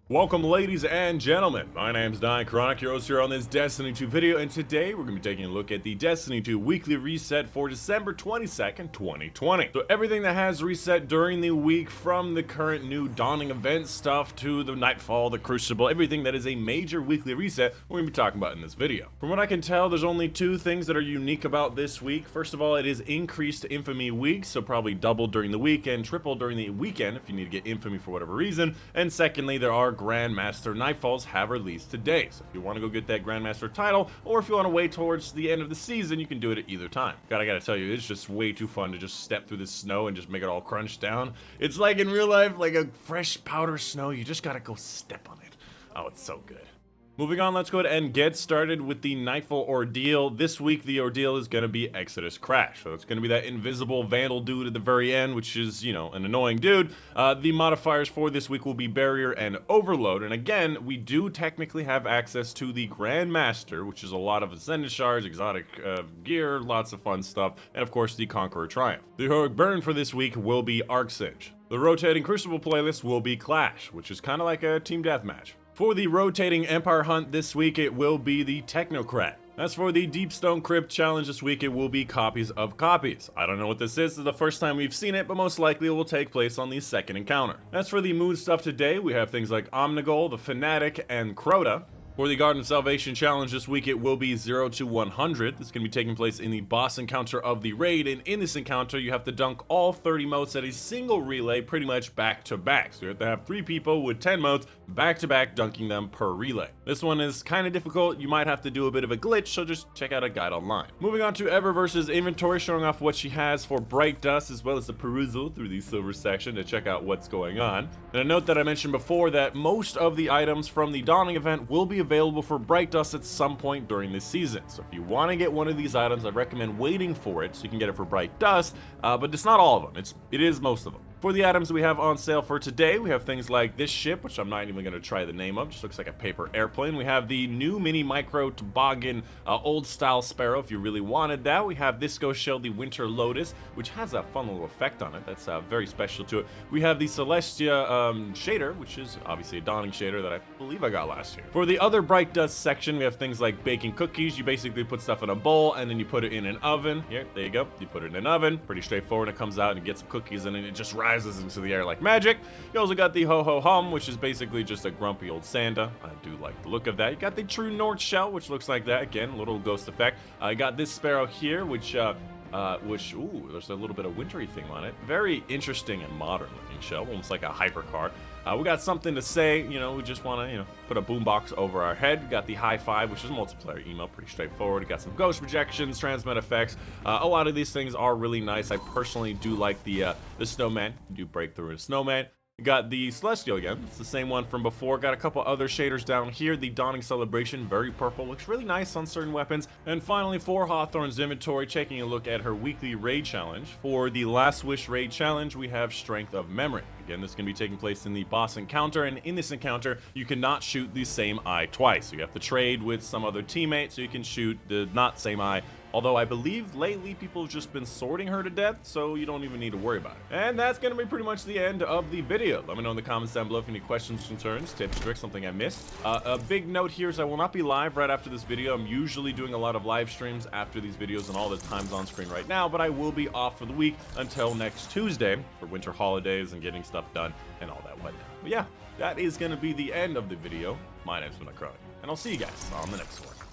Welcome, ladies and gentlemen. My name's Dychronic, your host here on this Destiny 2 video, and today we're going to be taking a look at the Destiny 2 weekly reset for December 22nd, 2020. So everything that has reset during the week, from the current new dawning event stuff to the Nightfall, the Crucible, everything that is a major weekly reset, we're going to be talking about in this video. From what I can tell, there's only two things that are unique about this week. First of all, it is increased Infamy week, so probably double during the week and triple during the weekend if you need to get Infamy for whatever reason. And secondly, there are Grandmaster Nightfalls have released today, so if you want to go get that Grandmaster title, or if you want to wait towards the end of the season, you can do it at either time. God, I gotta tell you, it's just way too fun to just step through the snow and just make it all crunch down. It's like in real life, like a fresh powder snow, you just gotta go step on it. Oh, it's so good. Moving on, let's go ahead and get started with the Nightfall ordeal. This week, the ordeal is going to be Exodus Crash. So it's going to be that invisible vandal dude at the very end, which is, you know, an annoying dude. The modifiers for this week will be Barrier and Overload. And again, we do technically have access to the Grandmaster, which is a lot of Ascendant Shards, exotic gear, lots of fun stuff, and of course, the Conqueror Triumph. The heroic burn for this week will be Arcsinge. The rotating Crucible playlist will be Clash, which is kind of like a team deathmatch. For the rotating Empire Hunt this week, it will be the Technocrat. As for the Deepstone Crypt Challenge this week, it will be Copies of Copies. I don't know what this is. This is the first time we've seen it, but most likely it will take place on the second encounter. As for the mood stuff today, we have things like Omnigul, the Fanatic, and Crota. For the Garden of Salvation Challenge this week, it will be 0 to 100. This is going to be taking place in the boss encounter of the raid, and in this encounter, you have to dunk all 30 motes at a single relay, pretty much back to back. So you have to have 3 people with 10 motes back to back, dunking them per relay. This one is kind of difficult. You might have to do a bit of a glitch, so just check out a guide online. Moving on to Eververse's inventory, showing off what she has for Bright Dust, as well as the perusal through the silver section to check out what's going on. And a note that I mentioned before, that most of the items from the Dawning event will be available for Bright Dust at some point during this season. So if you want to get one of these items, I recommend waiting for it so you can get it for Bright Dust, but it's not all of them. It is most of them. For the items we have on sale for today, we have things like this ship, which I'm not even going to try the name of, just looks like a paper airplane. We have the new mini micro toboggan old style sparrow if you really wanted that. We have this ghost shell, the winter lotus, which has a fun little effect on it that's very special to it. We have the Celestia shader, which is obviously a dawning shader that I believe I got last year. For the other Bright Dust section, we have things like baking cookies. You basically put stuff in a bowl and then you put it in an oven. Here, there you go. You put it in an oven, pretty straightforward. It comes out and you get some cookies and then it just rises into the air like magic. You also got the Ho Ho Hum, which is basically just a grumpy old Santa. I do like the look of that. You got the True North shell, which looks like that. Again, a little ghost effect. I got this sparrow here, which ooh, there's a little bit of wintry thing on it. Very interesting and modern looking shell, almost like a hypercar. We got something to say, you know, we just want to, you know, put a boombox over our head. We got the High Five, which is multiplayer emo, pretty straightforward. We got some ghost projections, transmit effects. A lot of these things are really nice. I personally do like the snowman. You do break through a snowman. We got the Celestial again. It's the same one from before. Got a couple other shaders down here. The Dawning Celebration, very purple, looks really nice on certain weapons. And finally, for Hawthorne's inventory, taking a look at her weekly raid challenge. For the Last Wish raid challenge, we have Strength of Memory. Again, this is going to be taking place in the boss encounter, and in this encounter, you cannot shoot the same eye twice. So you have to trade with some other teammate so you can shoot the not same eye. Although I believe lately people have just been sorting her to death, so you don't even need to worry about it. And that's going to be pretty much the end of the video. Let me know in the comments down below if any questions, concerns, tips, tricks, something I missed. A big note here is I will not be live right after this video. I'm usually doing a lot of live streams after these videos, and all the time's on screen right now, but I will be off for the week until next Tuesday for winter holidays and getting stuff done and all that whatnot. But yeah, that is going to be the end of the video. My name's Dychronic, and I'll see you guys on the next one.